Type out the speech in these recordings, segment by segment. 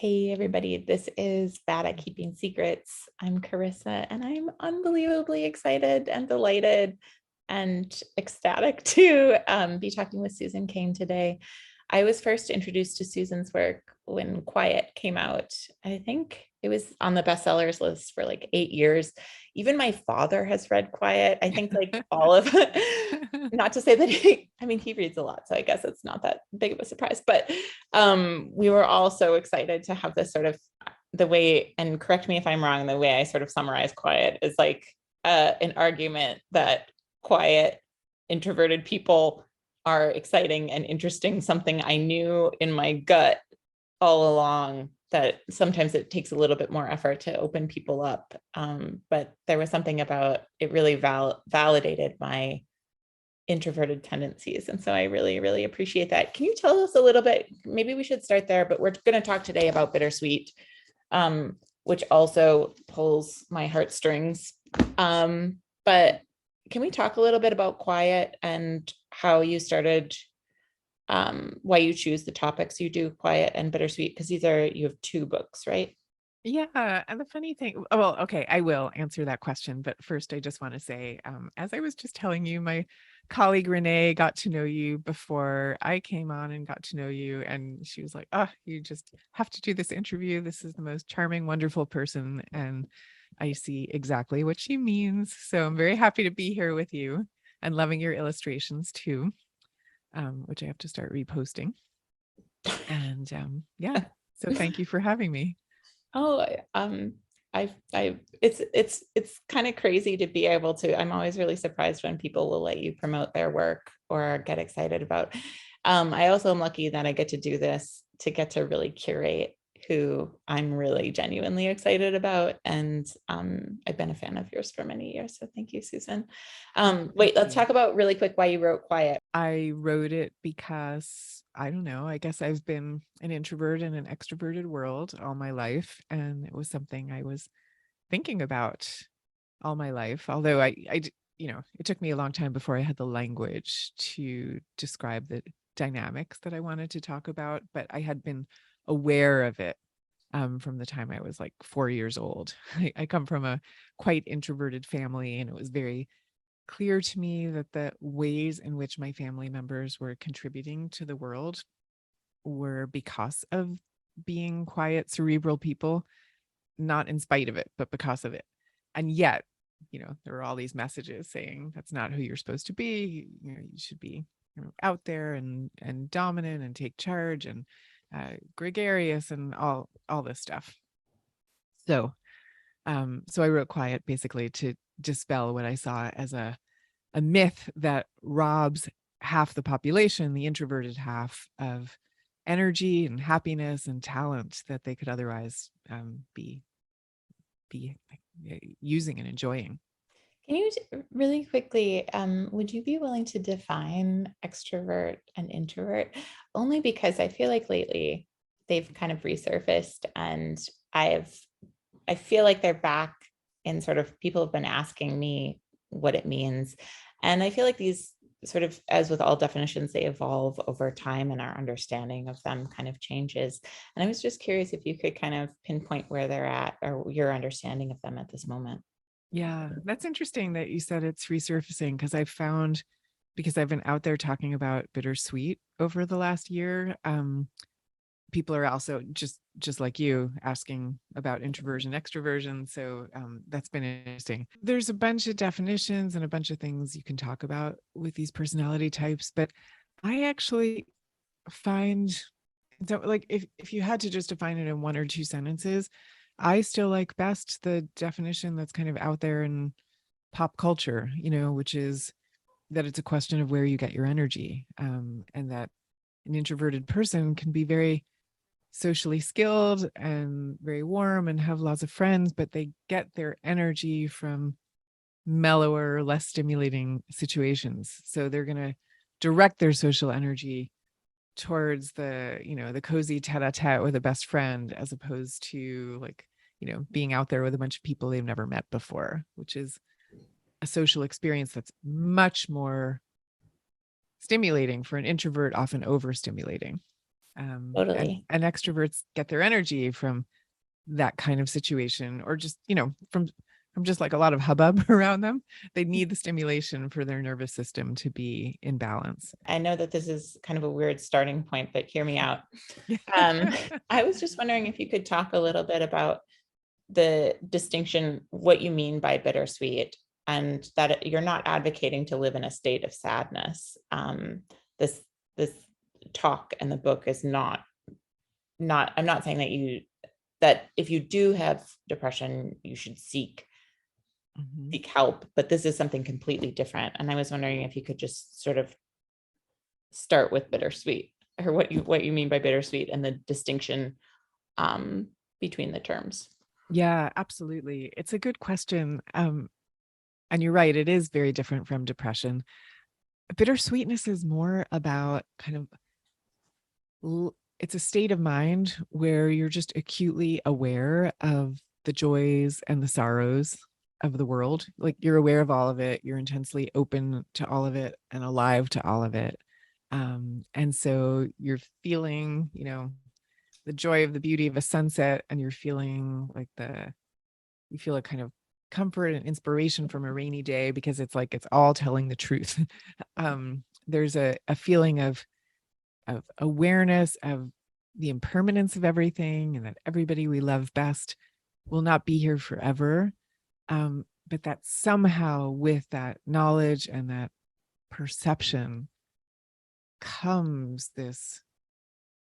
Hey, everybody. This is Bad at Keeping Secrets. I'm Carissa, and I'm unbelievably excited and delighted and ecstatic to be talking with Susan Cain today. I was first introduced to Susan's work when Quiet came out. I think it was on the bestsellers list for like 8 years. Even my father has read Quiet. I think like all of not to say that he reads a lot, so I guess it's not that big of a surprise, but we were all so excited to have this sort of the way, and correct me if I'm wrong, the way I sort of summarize Quiet is like an argument that quiet, introverted people are exciting and interesting, something I knew in my gut all along, that sometimes it takes a little bit more effort to open people up. But there was something about it really validated my introverted tendencies. And so I really, really appreciate that. Can you tell us a little bit? Maybe we should start there, but we're going to talk today about Bittersweet, which also pulls my heartstrings. But can we talk a little bit about Quiet and how you started, why you choose the topics you do, Quiet and Bittersweet? Because you have two books, right? Yeah, and the funny thing, well, okay, I will answer that question, but first I just want to say, as I was just telling you, my colleague Renee got to know you before I came on and got to know you, and she was like, "Oh, you just have to do this interview. This is the most charming, wonderful person," and I see exactly what she means. So I'm very happy to be here with you and loving your illustrations too, which I have to start reposting. And yeah, so thank you for having me. Oh, it's kind of crazy to be able to. I'm always really surprised when people will let you promote their work or get excited about. I also am lucky that I get to do this to get to really curate who I'm really genuinely excited about. And I've been a fan of yours for many years. So thank you, Susan. Wait, Thank let's you. talk about really quick why you wrote Quiet. I wrote it because I don't know, I guess I've been an introvert in an extroverted world all my life, and it was something I was thinking about all my life. Although it took me a long time before I had the language to describe the dynamics that I wanted to talk about, but I had been aware of it from the time I was like 4 years old. I come from a quite introverted family, and it was very clear to me that the ways in which my family members were contributing to the world were because of being quiet, cerebral people, not in spite of it, but because of it. And yet, there were all these messages saying that's not who you're supposed to be. You should be out there and dominant and take charge and gregarious and all this stuff. So I wrote Quiet basically to dispel what I saw as a myth that robs half the population, the introverted half, of energy and happiness and talent that they could otherwise be using and enjoying. Can you really quickly, would you be willing to define extrovert and introvert? Only because I feel like lately they've kind of resurfaced, and I've I feel like they're back in sort of, people have been asking me what it means. And I feel like these sort of, as with all definitions, they evolve over time and our understanding of them kind of changes. And I was just curious if you could kind of pinpoint where they're at or your understanding of them at this moment. Yeah, that's interesting that you said it's resurfacing, because I found, because I've been out there talking about Bittersweet over the last year, people are also just like you asking about introversion, extroversion. So that's been interesting. There's a bunch of definitions and a bunch of things you can talk about with these personality types, but I actually find, so like, if you had to just define it in one or two sentences, I still like best the definition that's kind of out there in pop culture, which is that it's a question of where you get your energy, and that an introverted person can be very socially skilled and very warm and have lots of friends, but they get their energy from mellower, less stimulating situations. So they're going to direct their social energy towards the cozy tete-a-tete with a best friend, as opposed to like, being out there with a bunch of people they've never met before, which is a social experience that's much more stimulating for an introvert, often overstimulating. Totally. And extroverts get their energy from that kind of situation, or just, from just like a lot of hubbub around them. They need the stimulation for their nervous system to be in balance. I know that this is kind of a weird starting point, but hear me out. Um, I was just wondering if you could talk a little bit about the distinction, what you mean by bittersweet, and that you're not advocating to live in a state of sadness. This this talk and the book is not. I'm not saying that if you do have depression, you should seek help, but this is something completely different. And I was wondering if you could just sort of start with bittersweet, or what you mean by bittersweet and the distinction between the terms. Yeah, absolutely. It's a good question. And you're right, it is very different from depression. Bittersweetness is more about kind of it's a state of mind where you're just acutely aware of the joys and the sorrows of the world. Like, you're aware of all of it, you're intensely open to all of it and alive to all of it. And so you're feeling, the joy of the beauty of a sunset, and you're feeling like you feel a kind of comfort and inspiration from a rainy day, because it's like it's all telling the truth. There's a feeling of awareness of the impermanence of everything, and that everybody we love best will not be here forever. But that somehow, with that knowledge and that perception, comes this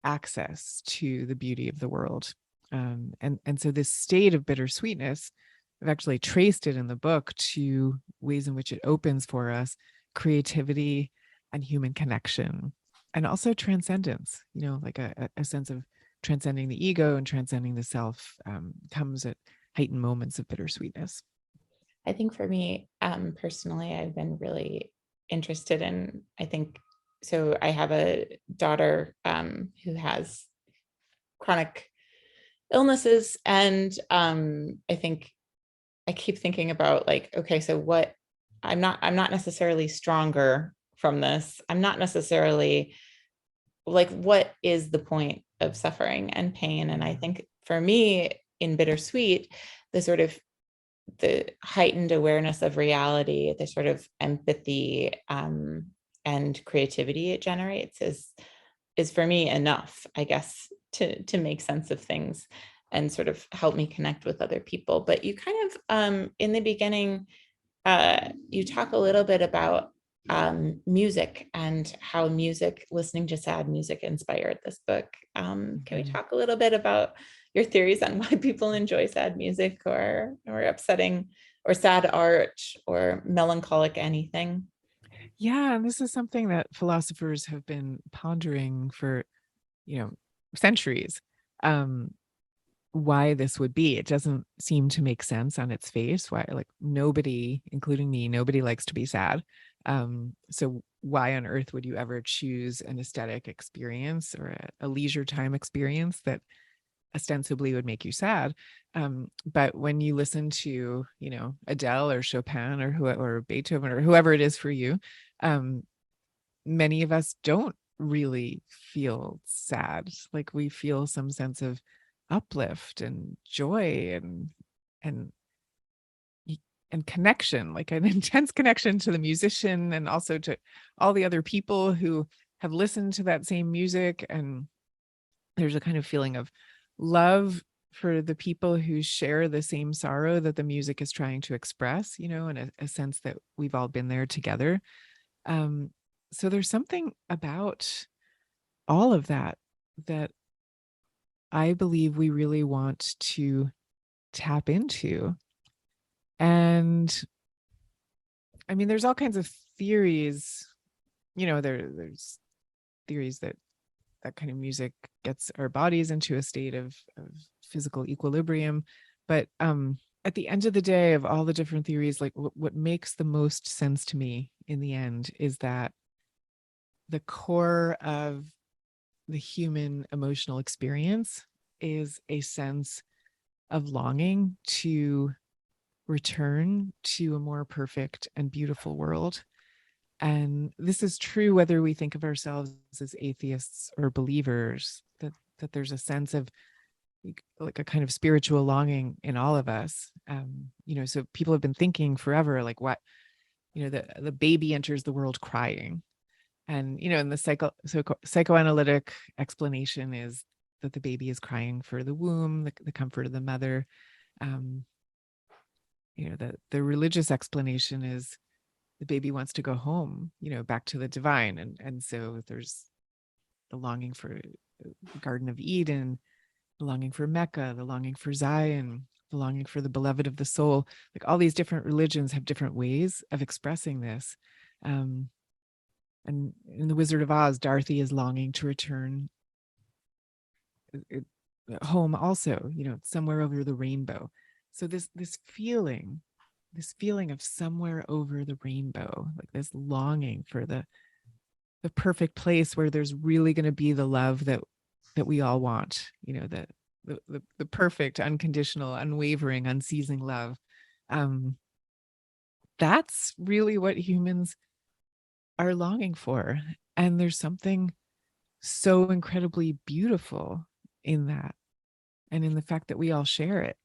access to the beauty of the world. And so this state of bittersweetness, I've actually traced it in the book to ways in which it opens for us creativity and human connection, and also transcendence, like a sense of transcending the ego and transcending the self, comes at heightened moments of bittersweetness. I think for me, personally, I've been really interested in, I think, so I have a daughter who has chronic illnesses. And I think I keep thinking about, like, okay, so what, I'm not necessarily stronger from this. I'm not necessarily, like, what is the point of suffering and pain? And I think for me, in bittersweet, the sort of the heightened awareness of reality, the sort of empathy and creativity it generates is for me enough, I guess, to make sense of things and sort of help me connect with other people. But you kind of in the beginning, you talk a little bit about music and how listening to sad music inspired this book. Can we talk a little bit about your theories on why people enjoy sad music, or upsetting, or sad art, or melancholic anything? Yeah, and this is something that philosophers have been pondering for, you know, centuries. Um, why this would be. It doesn't seem to make sense on its face. Why, like, nobody, including me, nobody likes to be sad. So why on earth would you ever choose an aesthetic experience or a leisure time experience that ostensibly would make you sad? But when you listen to, Adele or Chopin or Beethoven or whoever it is for you, um, many of us don't really feel sad. Like, we feel some sense of uplift and joy and and connection, like an intense connection to the musician and also to all the other people who have listened to that same music. And there's a kind of feeling of love for the people who share the same sorrow that the music is trying to express, and a sense that we've all been there together. um, so there's something about all of that that I believe we really want to tap into. And I mean, there's all kinds of theories, there's theories that that kind of music gets our bodies into a state of physical equilibrium. But at the end of the day, of all the different theories, like, what makes the most sense to me in the end is that the core of the human emotional experience is a sense of longing to return to a more perfect and beautiful world. And this is true whether we think of ourselves as atheists or believers, that there's a sense of like a kind of spiritual longing in all of us. So people have been thinking forever, like what, the baby enters the world crying. And, in the psychoanalytic explanation is that the baby is crying for the womb, the comfort of the mother. Um, the religious explanation is the baby wants to go home, back to the divine. And so there's the longing for the Garden of Eden, the longing for Mecca, the longing for Zion, the longing for the beloved of the soul. Like all these different religions have different ways of expressing this. And in The Wizard of Oz, Dorothy is longing to return home also, somewhere over the rainbow. So this feeling of somewhere over the rainbow, like this longing for the perfect place where there's really going to be the love that we all want, the perfect, unconditional, unwavering, unceasing love. That's really what humans are longing for. And there's something so incredibly beautiful in that, and in the fact that we all share it.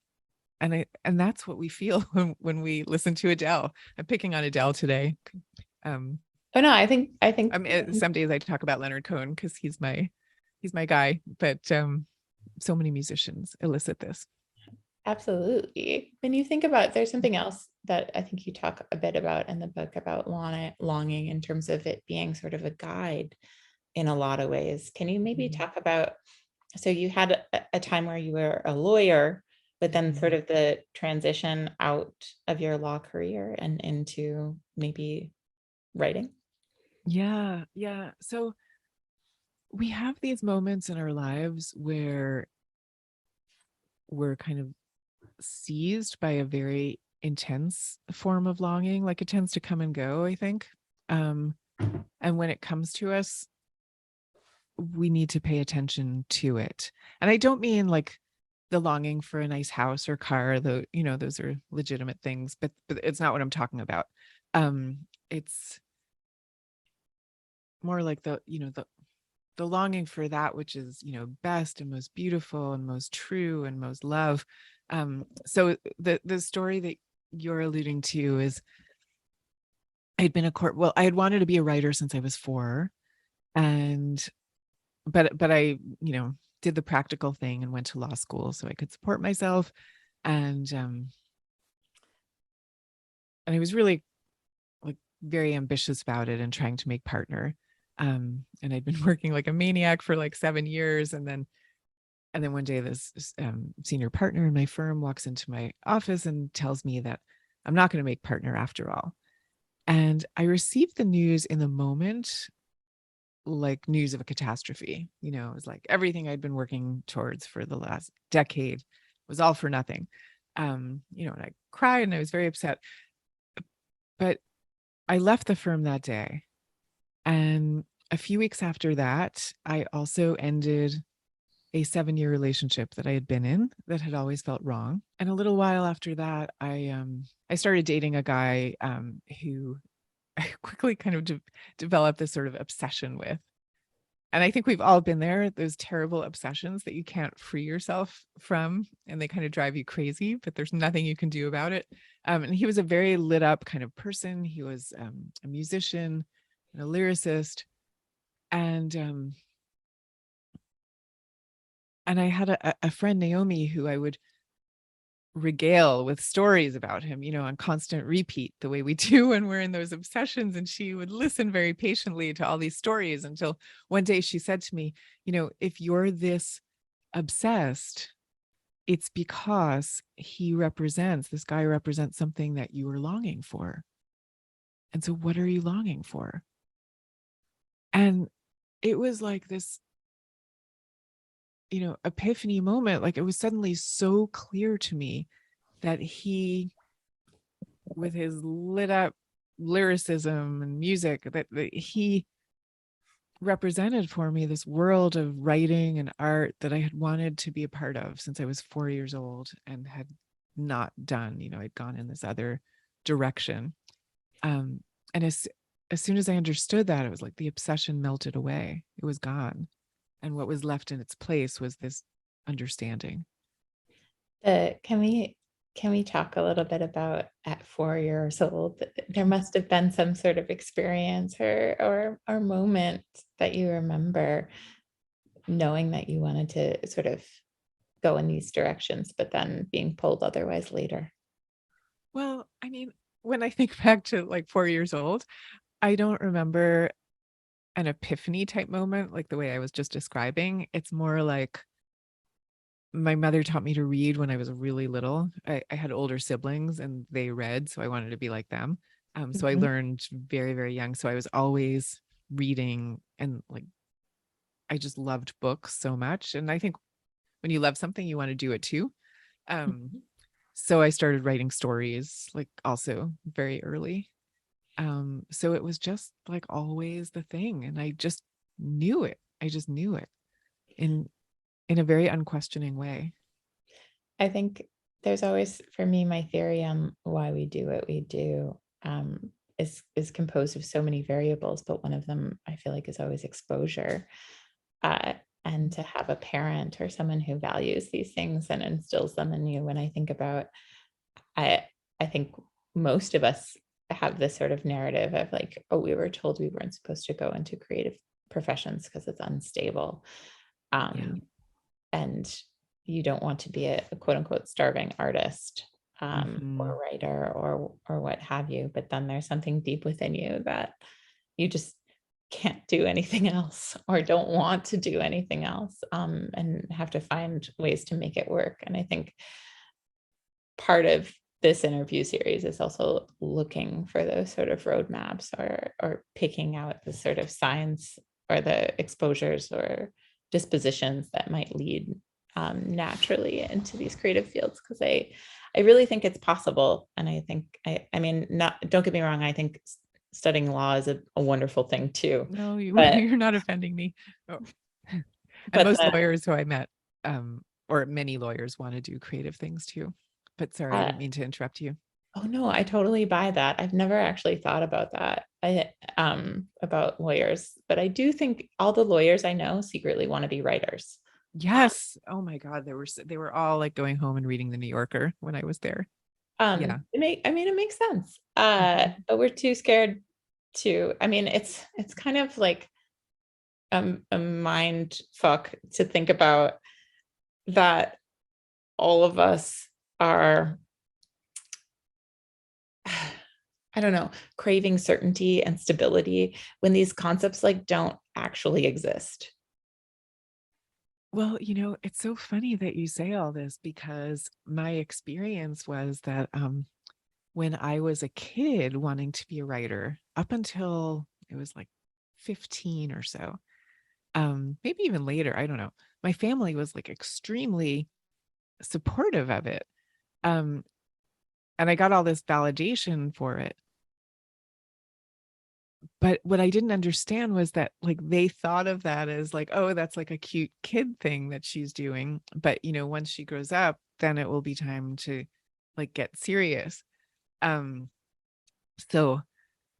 And that's what we feel when we listen to Adele. I'm picking on Adele today. Oh no, I think Some days I talk about Leonard Cohen because he's my guy, but so many musicians elicit this. absolutely. When you think about, there's something else that I think you talk a bit about in the book about longing in terms of it being sort of a guide in a lot of ways. Can you maybe talk about, so you had a time where you were a lawyer, but then sort of the transition out of your law career and into maybe writing? Yeah. So we have these moments in our lives where we're kind of seized by a very intense form of longing. Like it tends to come and go, I think. And when it comes to us, we need to pay attention to it. And I don't mean like the longing for a nice house or car, though, those are legitimate things, but it's not what I'm talking about. It's more like the longing for that which is, best and most beautiful and most true and most love. So the story that you're alluding to is I had wanted to be a writer since I was 4. And but I, did the practical thing and went to law school so I could support myself. And I was really like very ambitious about it and trying to make partner. And I'd been working like a maniac for like 7 years. And then one day this senior partner in my firm walks into my office and tells me that I'm not going to make partner after all. And I received the news in the moment, like news of a catastrophe. It was like everything I'd been working towards for the last decade was all for nothing. And I cried and I was very upset. But I left the firm that day. And a few weeks after that, I also ended a 7-year relationship that I had been in that had always felt wrong. And a little while after that, I started dating a guy who I quickly kind of developed this sort of obsession with. And I think we've all been there, those terrible obsessions that you can't free yourself from, and they kind of drive you crazy, but there's nothing you can do about it. And he was a very lit up kind of person. He was a musician and a lyricist. And I had a friend, Naomi, who I would regale with stories about him, on constant repeat, the way we do when we're in those obsessions. And she would listen very patiently to all these stories until one day she said to me, if you're this obsessed, it's because this guy represents something that you are longing for. And so what are you longing for? And it was like this, epiphany moment. Like it was suddenly so clear to me that he, with his lit up lyricism and music, that he represented for me this world of writing and art that I had wanted to be a part of since I was 4 years old and had not done. I'd gone in this other direction. And as soon as I understood that, it was like the obsession melted away. It was gone. And what was left in its place was this understanding. Can we talk a little bit about at 4 years old? There must have been some sort of experience or moment that you remember knowing that you wanted to sort of go in these directions, but then being pulled otherwise later. Well, I mean, when I think back to like 4 years old, I don't remember an epiphany type moment like the way I was just describing. It's more like my mother taught me to read when I was really little. I had older siblings and they read, so I wanted to be like them. So I Mhm. learned very, very young. So I was always reading, and like I just loved books so much. And I think when you love something, you want to do it too. Um, Mhm. so I started writing stories like also very early. So it was just like always the thing. And I just knew it. I just knew it in a very unquestioning way. I think there's always, for me, my theory on why we do what we do is composed of so many variables, but one of them I feel like is always exposure. Uh, and to have a parent or someone who values these things and instills them in you. When I think about, I I think most of us have this sort of narrative of like, oh, we were told we weren't supposed to go into creative professions because it's unstable. Yeah. Um, and you don't want to be a quote unquote starving artist, Hmm. or writer or what have you. But then there's something deep within you that you just can't do anything else or don't want to do anything else, and have to find ways to make it work. And I think part of this interview series is also looking for those sort of roadmaps or picking out the sort of signs or the exposures or dispositions that might lead, naturally into these creative fields, because I really think it's possible. And I think I mean, not, don't get me wrong, I think studying law is a wonderful thing too, No, but you're not offending me. Oh. And but most the lawyers who I met, or many lawyers, want to do creative things too. But sorry, I uh, didn't mean to interrupt you. oh no, I totally buy that. I've never actually thought about that. About lawyers, but I do think all the lawyers I know secretly want to be writers. Yes. Oh my God. They were all like going home and reading the New Yorker when I was there. Yeah. I mean, it makes sense. Mhm. But we're too scared to, I mean, it's kind of like a mind fuck to think about that all of us are, I don't know, craving certainty and stability when these concepts like don't actually exist. Well, it's so funny that you say all this because my experience was that when I was a kid wanting to be a writer, up until it was like 15 or so, maybe even later, I don't know. My family was like extremely supportive of it. Um, and I got all this validation for it. But what I didn't understand was that like they thought of that as like, oh, that's like a cute kid thing that she's doing. But once she grows up, then it will be time to like get serious. Um, so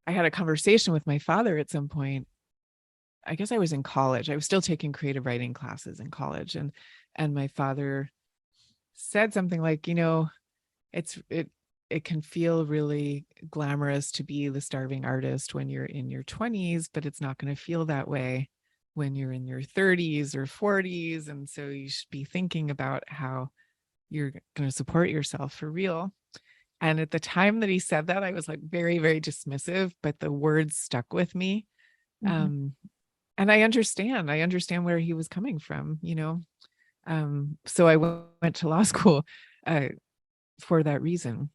I had a conversation with my father at some point. I guess I was in college. I was still taking creative writing classes in college, and my father said something like, it's it can feel really glamorous to be the starving artist when you're in your 20s, but it's not going to feel that way when you're in your 30s or 40s. And so you should be thinking about how you're going to support yourself for real. And at the time that he said that, I was like very, very dismissive, but the words stuck with me. Mhm. Um, and I understand where he was coming from, so I went to law school uh, for that reason.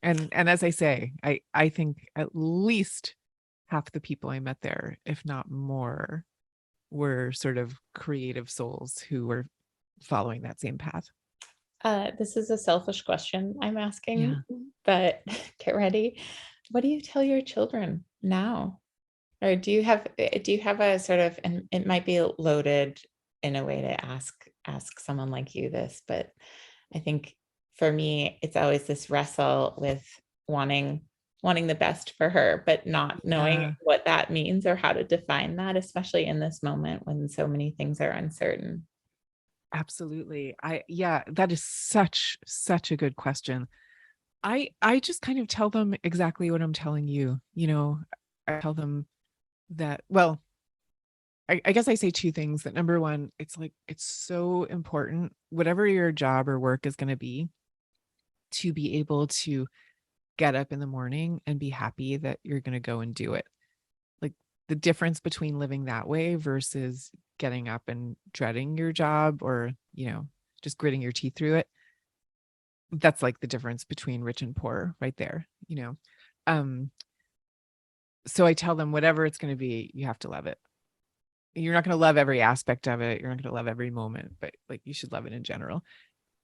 And as I say, I think at least half the people I met there, if not more, were sort of creative souls who were following that same path. This is a selfish question I'm asking, Yeah. but get ready. What do you tell your children now? Or do you have a sort of, and it might be loaded in a way to ask someone like you this, but I think for me, it's always this wrestle with wanting wanting the best for her, but not knowing Yeah, what that means or how to define that, especially in this moment when so many things are uncertain. absolutely. Yeah, that is such a good question. I just kind of tell them exactly what I'm telling you. I tell them that, well, I guess I say two things. That number one, it's like it's so important, whatever your job or work is going to be able to get up in the morning and be happy that you're going to go and do it. Like the difference between living that way versus getting up and dreading your job, or, just gritting your teeth through it. That's like the difference between rich and poor right there. Um, so I tell them whatever it's going to be, you have to love it. You're not going to love every aspect of it. You're not going to love every moment, but like you should love it in general.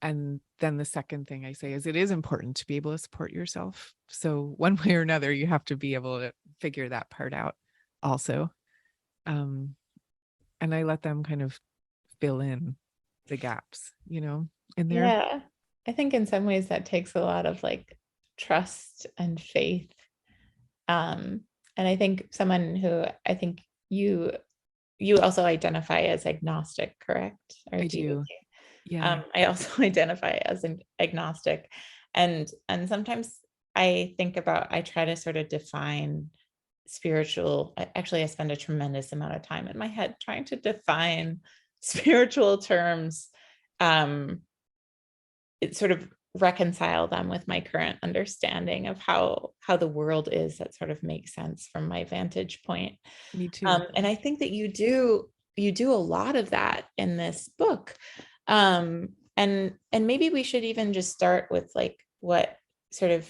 And then the second thing I say is it is important to be able to support yourself. So one way or another, you have to be able to figure that part out also. Um, and I let them kind of fill in the gaps, in there. Yeah. I think in some ways that takes a lot of like trust and faith. Um, and I think someone who I think you also identify as agnostic, correct? Or I do you? do. Yeah, I also identify as an agnostic, and sometimes I try to sort of define spiritual. Actually, I spend a tremendous amount of time in my head trying to define spiritual terms, um, it sort of reconcile them with my current understanding of how the world is that sort of makes sense from my vantage point. me too. And I think that you do a lot of that in this book. And maybe we should even just start with like sort of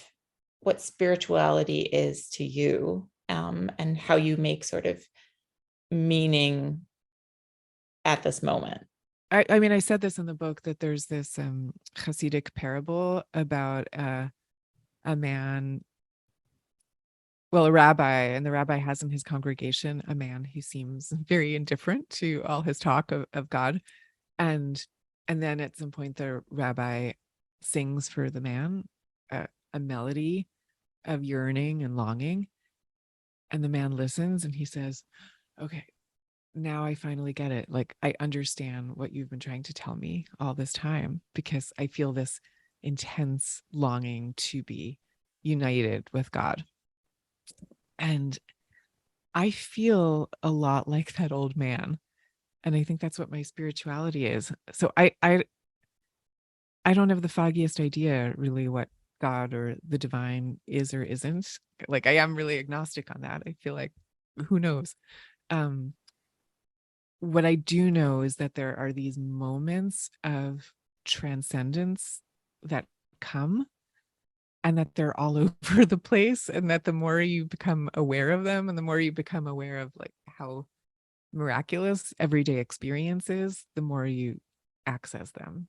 what spirituality is to you, and how you make sort of meaning at this moment. I mean, I said this in the book that there's this Hasidic parable about a man, well, a rabbi, and the rabbi has in his congregation a man who seems very indifferent to all his talk of God. And and then at some point the rabbi sings for the man a melody of yearning and longing. And the man listens and he says, okay, now I finally get it. Like, I understand what you've been trying to tell me all this time, because I feel this intense longing to be united with God. And I feel a lot like that old man. And I think that's what my spirituality is. So I don't have the foggiest idea really what God or the divine is or isn't. Like, I am really agnostic on that. I feel like, who knows? Um, what I do know is that there are these moments of transcendence that come, and that they're all over the place, and that the more you become aware of them and the more you become aware of like how miraculous everyday experience is, the more you access them.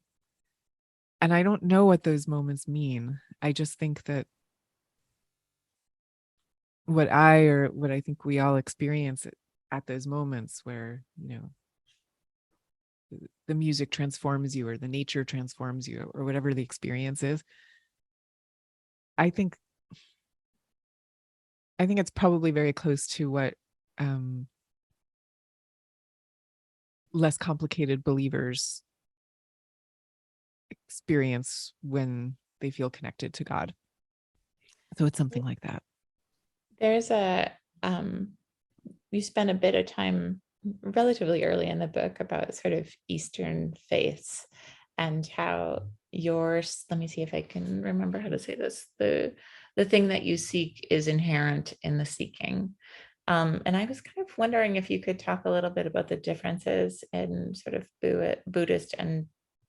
And I don't know what those moments mean. I just think that what I think we all experience at those moments where, the music transforms you or the nature transforms you or whatever the experience is. I think it's probably very close to what um less complicated believers experience when they feel connected to God. So it's something like that. There's a you spend a bit of time relatively early in the book about sort of Eastern faiths and how yours, let me see if I can remember how to say this, the thing that you seek is inherent in the seeking. And I was kind of wondering if you could talk a little bit about the differences in sort of Buddhist and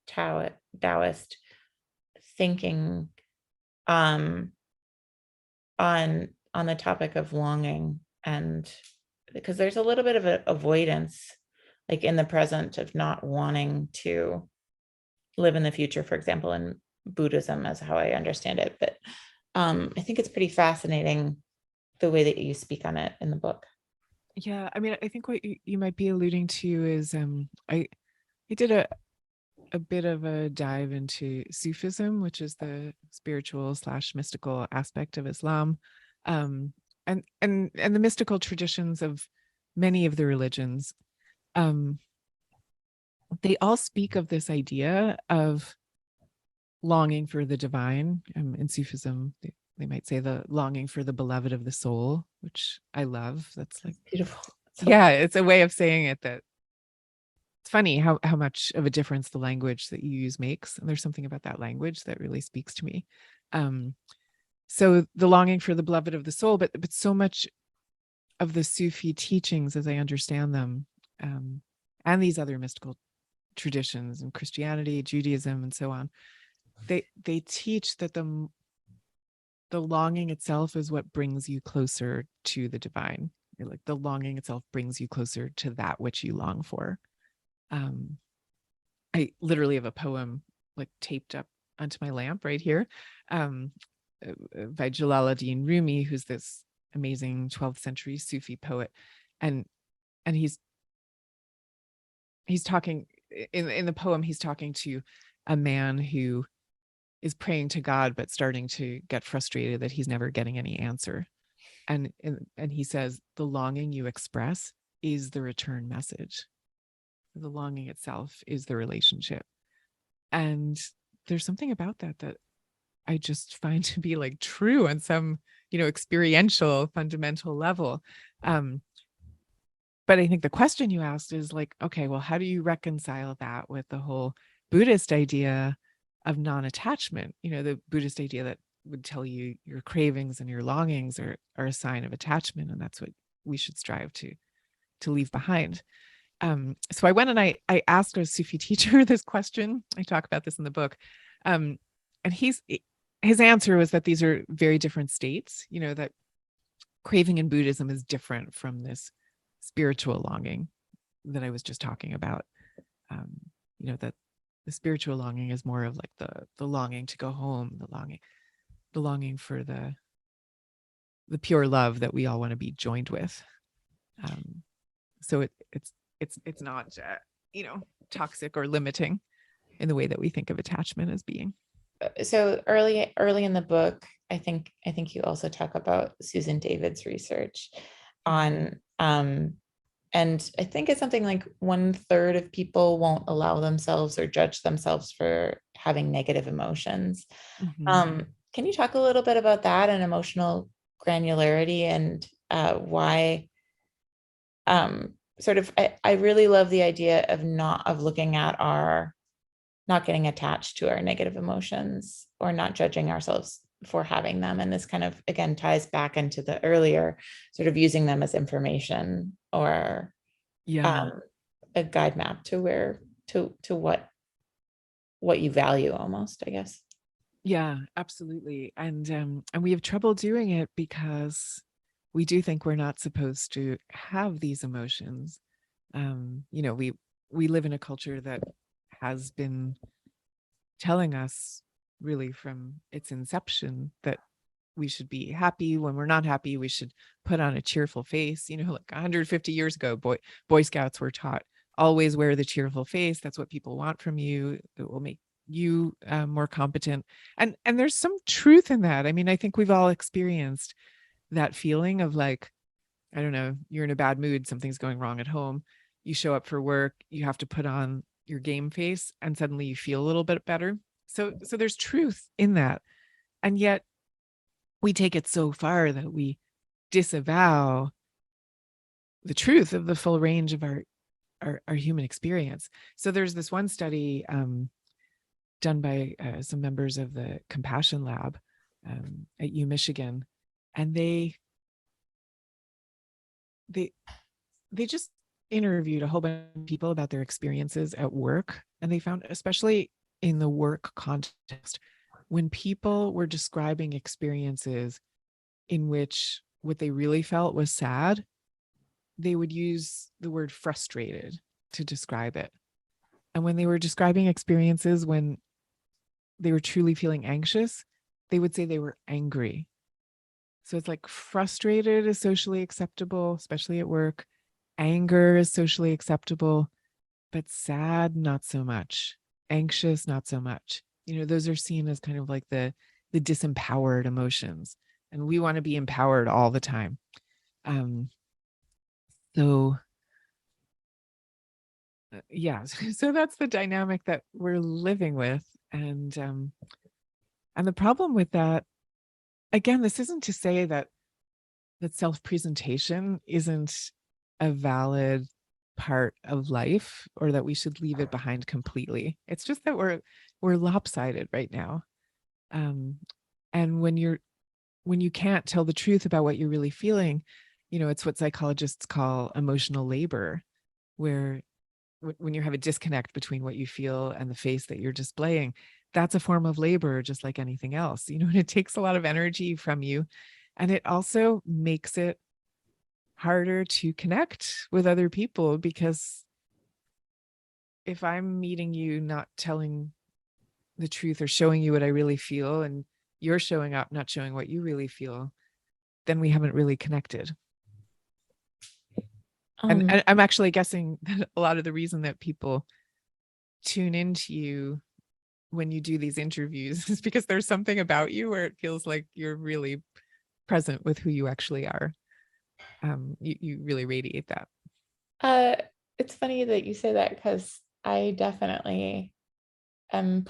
Taoist thinking, um, on the topic of longing, and because there's a little bit of an avoidance like in the present of not wanting to live in the future, for example, in Buddhism, as how I understand it. But I think it's pretty fascinating the way that you speak on it in the book. Yeah, I mean, I think what you might be alluding to is I did a bit of a dive into Sufism, which is the spiritual slash mystical aspect of Islam. um, and the mystical traditions of many of the religions, um, they all speak of this idea of longing for the divine. In Sufism, they might say the longing for the beloved of the soul, which I love. That's like, Beautiful. So yeah, it's a way of saying it that it's funny how much of a difference the language that you use makes. And there's something about that language that really speaks to me. Um, so the longing for the beloved of the soul, but so much of the Sufi teachings, as I understand them, and these other mystical traditions in Christianity, Judaism, and so on, they teach that the longing itself is what brings you closer to the divine. Like the longing itself brings you closer to that which you long for. Um, I literally have a poem like taped up onto my lamp right here, um, by Jalaluddin Rumi, who's this amazing 12th century Sufi poet, and he's talking in the poem. He's talking to a man who is praying to God, but starting to get frustrated that he's never getting any answer. And he says, the longing you express is the return message. The longing itself is the relationship. And there's something about that I just find to be like true on some, experiential, fundamental level. Um, but I think the question you asked is like, okay, well, how do you reconcile that with the whole Buddhist idea of non-attachment? The Buddhist idea that would tell you your cravings and your longings are a sign of attachment, and that's what we should strive to leave behind. So I went and I asked a Sufi teacher this question. I talk about this in the book. And his answer was that these are very different states, that craving in Buddhism is different from this spiritual longing that I was just talking about. That the spiritual longing is more of like the longing to go home, the longing for the pure love that we all want to be joined with. So it's not toxic or limiting in the way that we think of attachment as being. so early in the book, I think you also talk about Susan David's research on and I think it's something like 1/3 of people won't allow themselves or judge themselves for having negative emotions. Mm-hmm. Can you talk a little bit about that and emotional granularity and why sort of I really love the idea of not of looking at our not getting attached to our negative emotions or not judging ourselves for having them. And this kind of again ties back into the earlier sort of using them as information or Yeah. um, a guide map to where to what you value almost, I guess. Yeah, absolutely. And we have trouble doing it because we do think we're not supposed to have these emotions. We live in a culture that has been telling us really from its inception that we should be happy. When we're not happy, we should put on a cheerful face. Like 150 years ago, Boy Scouts were taught always wear the cheerful face. That's what people want from you. It will make you more competent. And there's some truth in that. I mean, I think we've all experienced that feeling of like, I don't know, you're in a bad mood, something's going wrong at home. You show up for work, you have to put on your game face, and suddenly you feel a little bit better. So there's truth in that. And yet we take it so far that we disavow the truth of the full range of our human experience. So there's this one study done by some members of the Compassion Lab at U Michigan, and they just interviewed a whole bunch of people about their experiences at work, and they found, especially in the work context, when people were describing experiences in which what they really felt was sad, they would use the word frustrated to describe it. And when they were describing experiences when they were truly feeling anxious, they would say they were angry. So it's like frustrated is socially acceptable, especially at work. Anger is socially acceptable, but sad, not so much. Anxious, not so much. Those are seen as kind of like the disempowered emotions. and we want to be empowered all the time. So yeah, so that's the dynamic that we're living with. And the problem with that, again, this isn't to say that self-presentation isn't a valid part of life, or that we should leave it behind completely. It's just that we're lopsided right now. And when you can't tell the truth about what you're really feeling, it's what psychologists call emotional labor, where when you have a disconnect between what you feel and the face that you're displaying, that's a form of labor, just like anything else, and it takes a lot of energy from you. And it also makes it harder to connect with other people, because if I'm meeting you not telling the truth or showing you what I really feel, and you're showing up not showing what you really feel, then we haven't really connected. And Um, I'm actually guessing that a lot of the reason that people tune into you when you do these interviews is because there's something about you where it feels like you're really present with who you actually are. You really radiate that. uh, it's funny that you say that, because I definitely am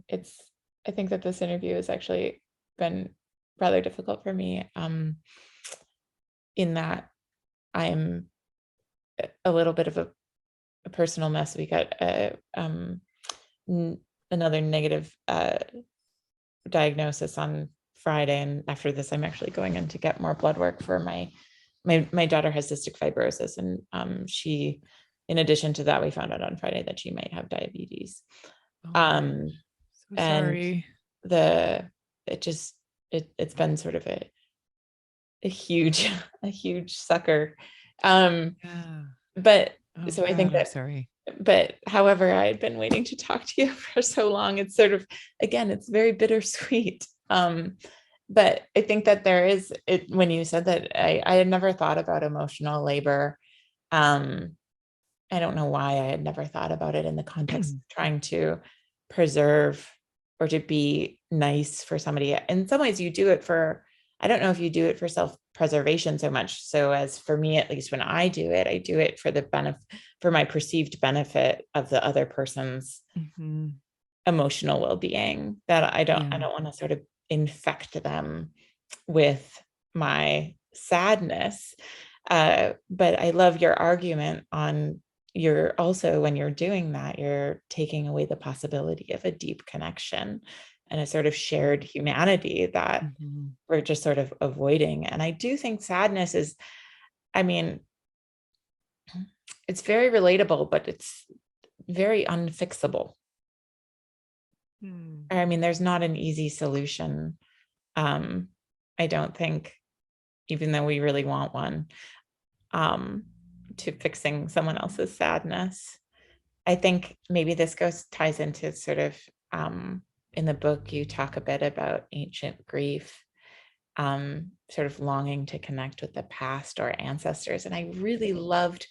it's, I think that this interview has actually been rather difficult for me, in that I'm a little bit of a personal mess. We got another negative diagnosis on Friday, and after this, I'm actually going in to get more blood work for my daughter has cystic fibrosis, and she, in addition to that, we found out on Friday that she might have diabetes. Oh my Um, gosh, so and sorry. the it just it's been sort of a huge a huge sucker. Yeah. But Oh so I think God, I'm that, sorry. but however, I had been waiting to talk to you for so long. It's sort of, again, it's very bittersweet. But I think that there is it when you said that, I had never thought about emotional labor. Um, I don't know why I had never thought about it in the context of trying to preserve or to be nice for somebody. In some ways, you do it for, I don't know if you do it for self-preservation so much. So as for me, at least when I do it for the benefit, for my perceived benefit of the other person's Mm-hmm. emotional well-being, that I Yeah. don't want to sort of infect them with my sadness. But I love your argument on, you're also, when you're doing that, you're taking away the possibility of a deep connection and a sort of shared humanity that Mm-hmm. we're just sort of avoiding. And I do think sadness is, I mean, it's very relatable, but it's very unfixable. Hmm. I mean, there's not an easy solution. Um, I don't think, even though we really want one, um, to fixing someone else's sadness. I think maybe this ties into sort of, in the book, you talk a bit about ancient grief, sort of longing to connect with the past or ancestors. And I really loved,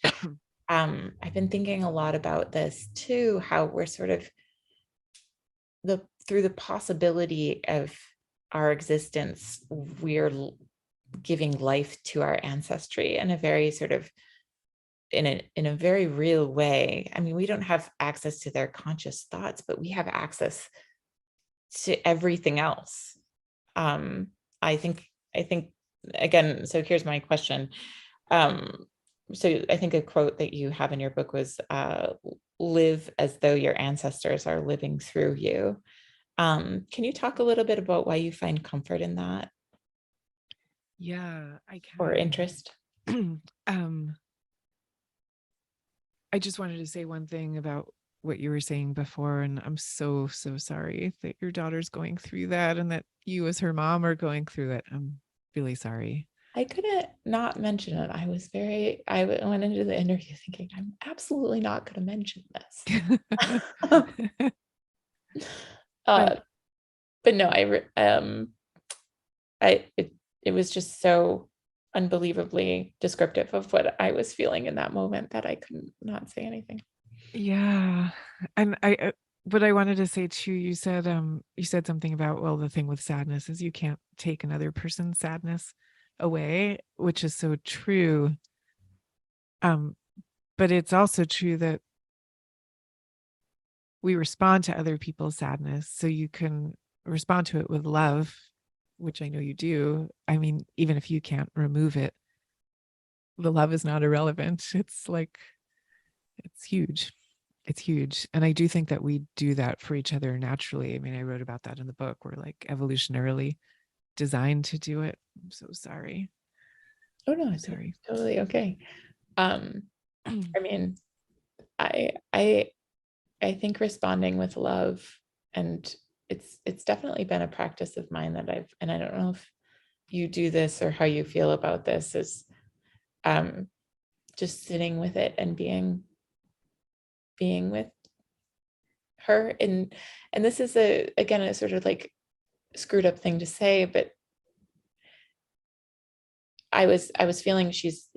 I've been thinking a lot about this too, how we're sort of through the possibility of our existence, we're giving life to our ancestry in a very sort of, in a very real way. I mean, we don't have access to their conscious thoughts, but we have access to everything else. Um, I think again, so here's my question. Um, so I think a quote that you have in your book was, live as though your ancestors are living through you. Can you talk a little bit about why you find comfort in that, Yeah, I or can. interest? um, I just wanted to say one thing about what you were saying before, and I'm so, so sorry that your daughter's going through that and that you as her mom are going through it. I'm really sorry. I couldn't not mention it. I went into the interview thinking, I'm absolutely not going to mention this. But uh, but no, it was just so unbelievably descriptive of what I was feeling in that moment that I couldn't not say anything. yeah, and But I wanted to say too, you said something about, well, the thing with sadness is you can't take another person's sadness away, which is so true. But it's also true that we respond to other people's sadness, so you can respond to it with love, which I know you do. I mean, even if you can't remove it, the love is not irrelevant. It's like, it's huge. It's huge. And I do think that we do that for each other naturally. I mean, I wrote about that in the book. We're like evolutionarily designed to do it. I'm so sorry. Oh no, I'm it's sorry. totally okay. I mean, I I I think responding with love, and it's definitely been a practice of mine that and I don't know if you do this or how you feel about this, is um just sitting with it and being with her. And this is again a sort of like screwed up thing to say, but I was feeling she's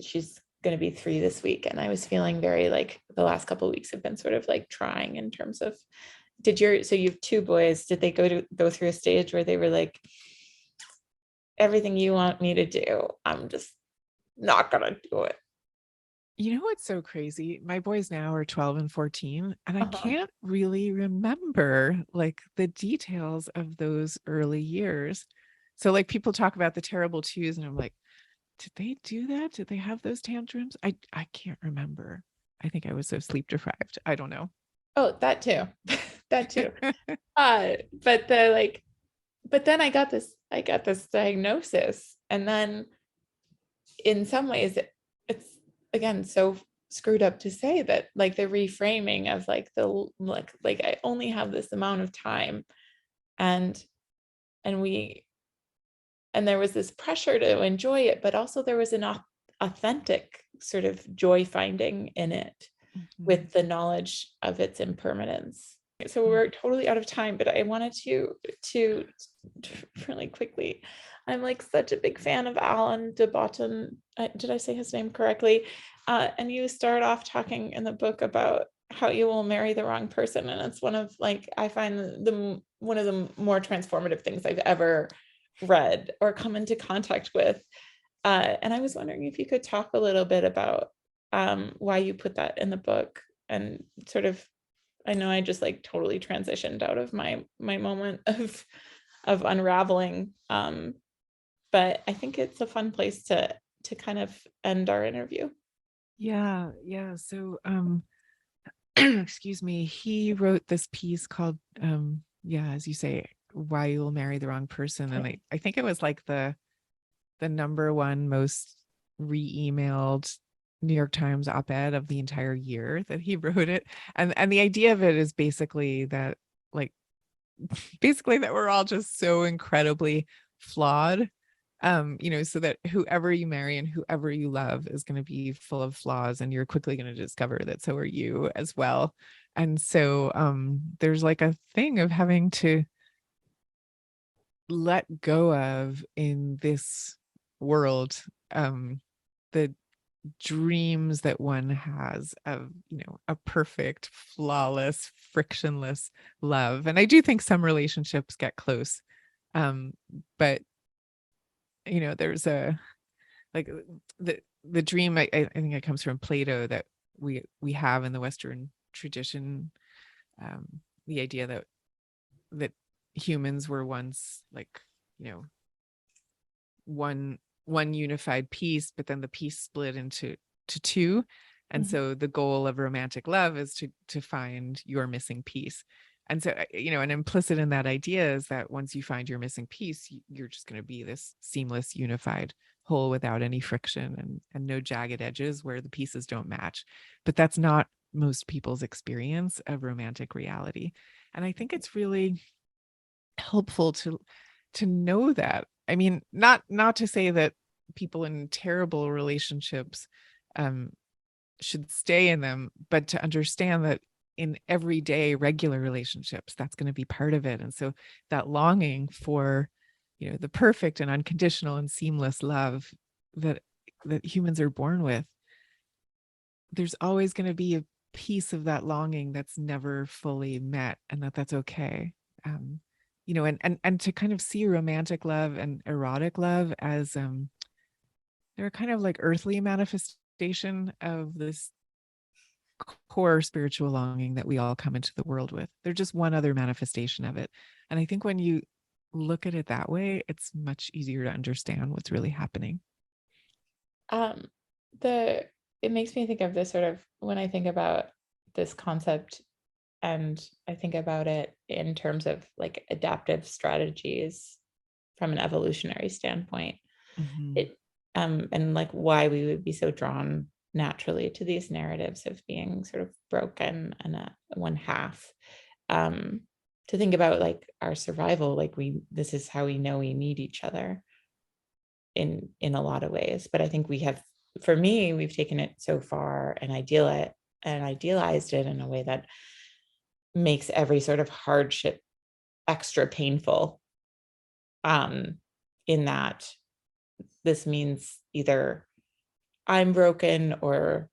going to be 3 this week, and I was feeling very like the last couple of weeks have been sort of like trying in terms of, so you have 2 boys, did they go through a stage where they were like, everything you want me to do, I'm just not gonna do it? You know what's so crazy? My boys now are 12 and 14, and I Uh-huh. can't really remember like the details of those early years. So like people talk about the terrible twos, and I'm like, did they do that? Did they have those tantrums? I can't remember. I think I was so sleep deprived. I don't know. Oh, that too. That too. But the like, but then I got this diagnosis, and then in some ways it's again so screwed up to say that, like the reframing of like the like I only have this amount of time, and and we and there was this pressure to enjoy it, but also there was an authentic sort of joy finding in it Mhm. with the knowledge of its impermanence. So we're totally out of time, but I wanted to really quickly. I'm like such a big fan of Alan de Botton. Did I say his name correctly? And you start off talking in the book about how you will marry the wrong person, and it's one of like I find the one of the more transformative things I've ever read or come into contact with. And I was wondering if you could talk a little bit about why you put that in the book, and sort of, I know I just like totally transitioned out of my moment of unraveling, but I think it's a fun place to kind of end our interview. Yeah, yeah. So excuse me, he wrote this piece called yeah, as you say, Why You Will Marry the Wrong Person. And I think it was like the number one most re-emailed New York Times op-ed of the entire year that he wrote it. And the idea of it is basically that like basically that we're all just so incredibly flawed, so that whoever you marry and whoever you love is going to be full of flaws, and you're quickly going to discover that so are you as well. And so there's like a thing of having to let go of in this world, the dreams that one has of a perfect, flawless, frictionless love. And I do think some relationships get close, um but there's a like the dream, I think it comes from Plato, that we have in the Western tradition, um the idea that humans were once like you know one unified piece, but then the piece split into two. And Mhm. so the goal of romantic love is to find your missing piece. And so an implicit in that idea is that once you find your missing piece, you're just going to be this seamless unified whole without any friction and no jagged edges where the pieces don't match. But that's not most people's experience of romantic reality. And I think it's really helpful to know that. I mean, not to say that people in terrible relationships um should stay in them, but to understand that in everyday regular relationships, that's going to be part of it. And so that longing for the perfect and unconditional and seamless love that humans are born with, there's always going to be piece of that longing that's never fully met, and that's okay. You know, and to kind of see romantic love and erotic love as they're kind of like earthly manifestation of this core spiritual longing that we all come into the world with. They're just one other manifestation of it. And I think when you look at it that way, it's much easier to understand what's really happening. Um, the it makes me think of this sort of when I think about this concept, and I think about it in terms of like adaptive strategies from an evolutionary standpoint. Mm-hmm. It and like why we would be so drawn naturally to these narratives of being sort of broken and one half. Um, to think about like our survival, like this is how we know we need each other in a lot of ways. But I think we have, for me, we've taken it so far and idealized it in a way that makes every sort of hardship extra painful. In that this means either I'm broken or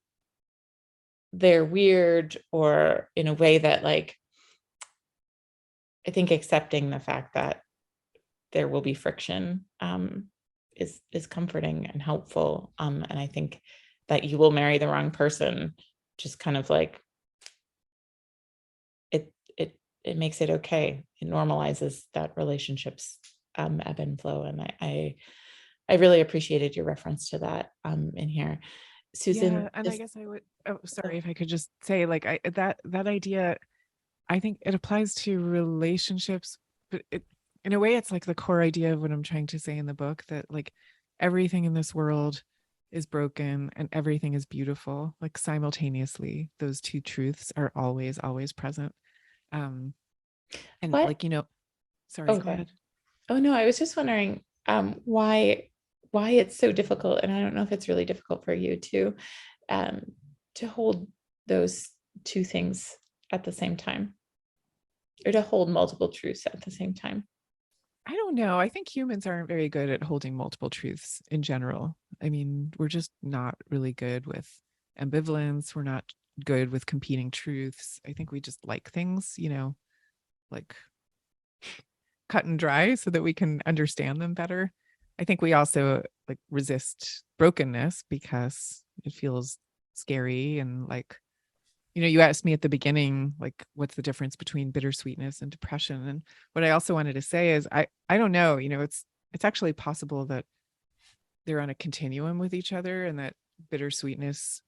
they're weird, or in a way that like I think accepting the fact that there will be friction is comforting and helpful. And I think that you will marry the wrong person just kind of like it makes it okay. It normalizes that relationships ebb and flow. And I really appreciated your reference to that in here. Yeah, Susan, and I just guess I would, oh, sorry, if I could just say, like, that idea, I think it applies to relationships, but in a way, it's like the core idea of what I'm trying to say in the book, that like everything in this world is broken and everything is beautiful. Like simultaneously, those two truths are always present. Um, and what? like, sorry, go Okay. ahead. Oh no, I was just wondering why it's so difficult, and I don't know if it's really difficult for you um, to hold those two things at the same time, or to hold multiple truths at the same time. I don't know. I think humans aren't very good at holding multiple truths in general. I mean, we're just not really good with ambivalence. We're not good with competing truths. I think we just like things, like cut and dry so that we can understand them better. I think we also like resist brokenness because it feels scary and like, you asked me at the beginning, like, what's the difference between bittersweetness and depression? And what I also wanted to say is, I don't know, it's actually possible that they're on a continuum with each other, and that bittersweetness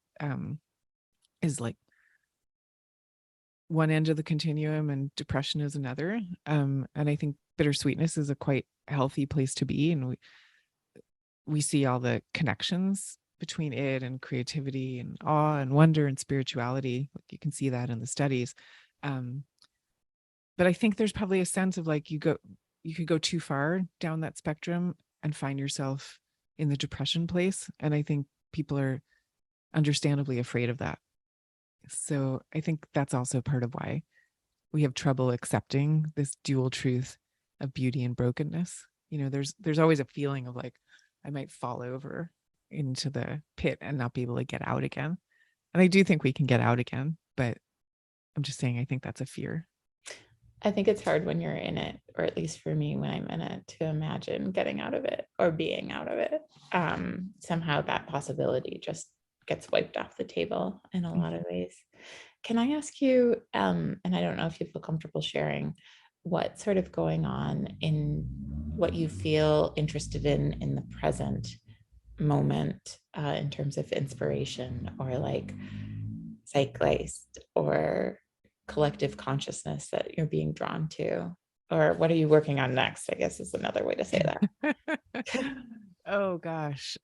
is like one end of the continuum and depression is another. And I think bittersweetness is a quite healthy place to be, and we see all the connections between it and creativity and awe and wonder and spirituality. Like you can see that in the studies. Um, but I think there's probably a sense of like you could go too far down that spectrum and find yourself in the depression place. And I think people are understandably afraid of that. So I think that's also part of why we have trouble accepting this dual truth of beauty and brokenness. There's always a feeling of like I might fall over into the pit and not be able to get out again. And I do think we can get out again, but I'm just saying I think that's a fear. I think it's hard when you're in it, or at least for me when I'm in it, to imagine getting out of it or being out of it. Somehow that possibility just gets wiped off the table in a lot of ways. Can I ask you, and I don't know if you feel comfortable sharing, what's sort of going on in what you feel interested in the present moment, in terms of inspiration or like zeitgeist or collective consciousness that you're being drawn to? Or what are you working on next, I guess is another way to say that. Oh gosh.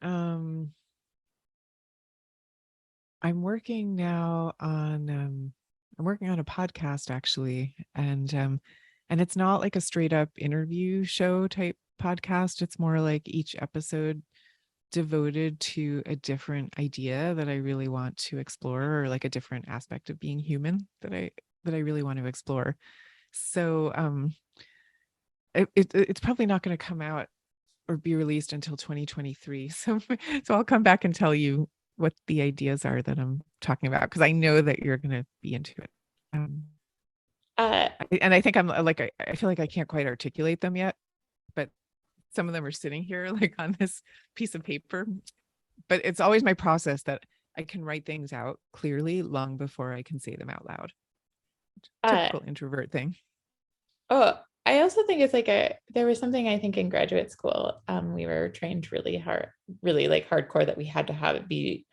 I'm working now on I'm working on a podcast actually, and it's not like a straight up interview show type podcast. It's more like each episode devoted to a different idea that I really want to explore, or like a different aspect of being human that I really want to explore. So it's probably not going to come out or be released until 2023. So I'll come back and tell you what the ideas are that I'm talking about, because I know that you're going to be into it. Uh, And I think I'm like, I feel like I can't quite articulate them yet, but some of them are sitting here like on this piece of paper. But it's always my process that I can write things out clearly long before I can say them out loud. uh, Typical introvert thing. oh, I also think it's like there was something I think in graduate school, we were trained really hard, really like hardcore that we had to have it be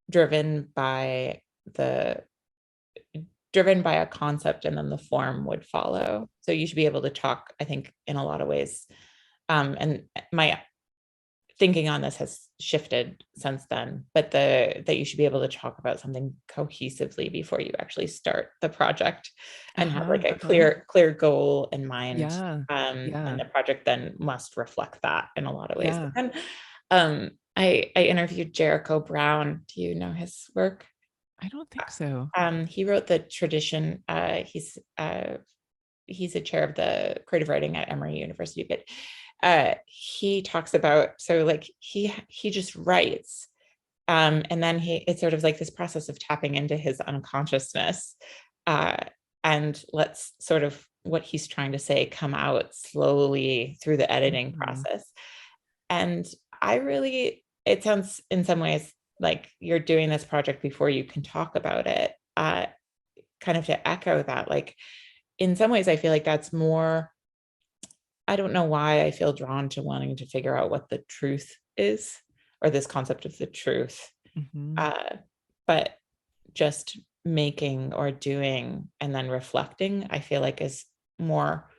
driven by the driven by a concept and then the form would follow. So you should be able to talk, I think, in a lot of ways. And my thinking on this has shifted since then, but that you should be able to talk about something cohesively before you actually start the project and have like a clear goal in mind. Yeah. And Yeah. the project then must reflect that in a lot of ways. Yeah. And I interviewed Jericho Brown. Do you know his work? I don't think so. He wrote the tradition. He's a chair of the creative writing at Emory University, but he talks about, so like he just writes, and then it's sort of like this process of tapping into his unconsciousness, uh, and let's sort of what he's trying to say come out slowly through the editing process. And it sounds in some ways like you're doing this project before you can talk about it, kind of to echo that, like in some ways I feel like that's more, I don't know why I feel drawn to wanting to figure out what the truth is, or this concept of the truth. But just making or doing and then reflecting, I feel like is more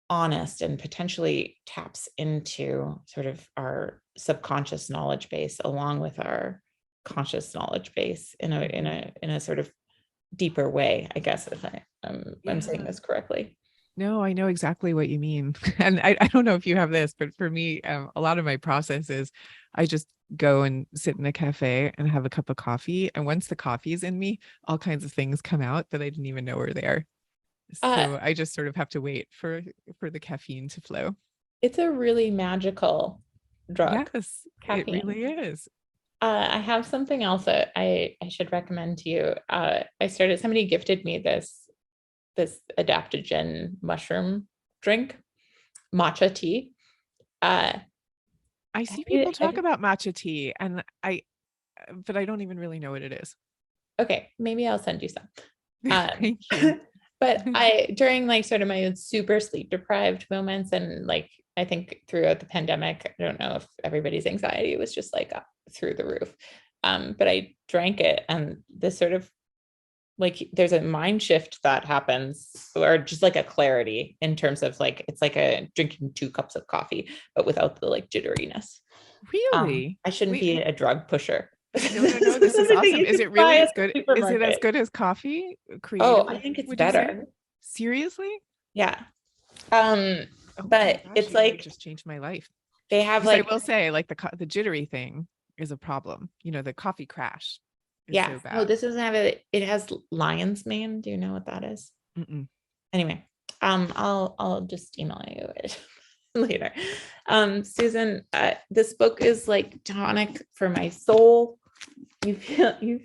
honest and potentially taps into sort of our subconscious knowledge base along with our conscious knowledge base in a sort of deeper way, I guess, if I'm saying this correctly. No, I know exactly what you mean. And I don't know if you have this, but for me, a lot of my process is I just go and sit in a cafe and have a cup of coffee. And once the coffee is in me, all kinds of things come out that I didn't even know were there. Uh, So I just sort of have to wait for the caffeine to flow. it's a really magical drug, Yes, it caffeine. really is. I have something else that I should recommend to you. Somebody gifted me this adaptogen mushroom drink, matcha tea. Uh, I see people talk about matcha tea, and but I don't even really know what it is. Okay, maybe I'll send you some. Um, Thank you. but during like sort of my super sleep deprived moments, and like I think throughout the pandemic, I don't know if everybody's anxiety was just like up through the roof. But I drank it, and this sort of like there's a mind shift that happens, or just like a clarity in terms of like it's like a drinking 2 cups of coffee, but without the like jitteriness. Really? I shouldn't Wait, be a drug pusher. no, no, no. This This is is something that awesome. you Is can it buy really at as the good? Is it as supermarket. good as coffee Oh, I creatively, think it's would you say? better. Seriously? Yeah. Um, Oh my but gosh, it's you really like just changed my life. they have Because I like, will say, like the jittery thing is a problem. The coffee crash is yeah, so no, bad. this doesn't have it has lion's mane. Do you know what that is? Mm-mm. Anyway, I'll just email you it later. Susan, this book is like tonic for my soul. You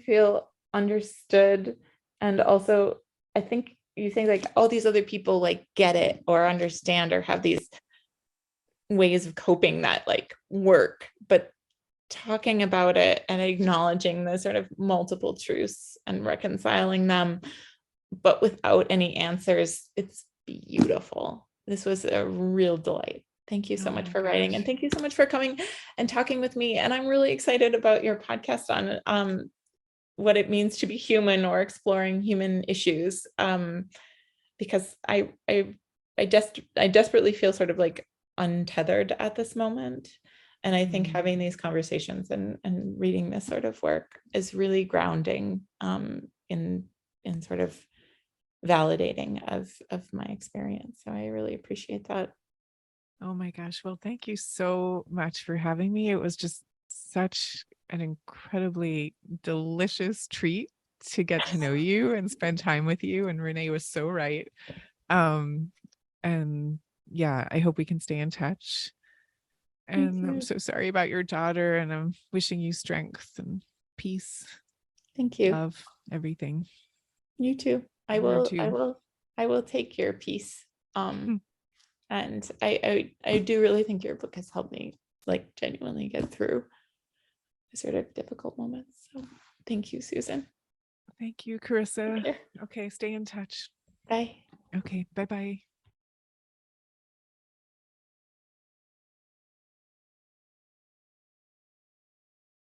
feel understood, and also I think you think like all these other people like get it or understand or have these ways of coping that like work, but talking about it and acknowledging the sort of multiple truths and reconciling them, but without any answers, it's beautiful. This was a real delight. Thank you so Oh much my for writing, and gosh. thank you so much for coming and talking with me. And I'm really excited about your podcast on what it means to be human or exploring human issues, because I desperately feel sort of like untethered at this moment. And I think having these conversations and reading this sort of work is really grounding, in sort of validating of my experience. So I really appreciate that. Oh my gosh. Well, thank you so much for having me. It was just such an incredibly delicious treat to get to know you and spend time with you. And Renee was so right. Um, and yeah, I hope we can stay in touch. Me And I'm too. so sorry about your daughter, and I'm wishing you strength. And peace, Thank you. love, everything. You too. I You will, I too. will, I will take your piece. Hmm. And I do really think your book has helped me like genuinely get through sort of difficult moments. So thank you, Susan. Thank you, Carissa. Okay. Okay, stay in touch. Bye. Okay, bye-bye.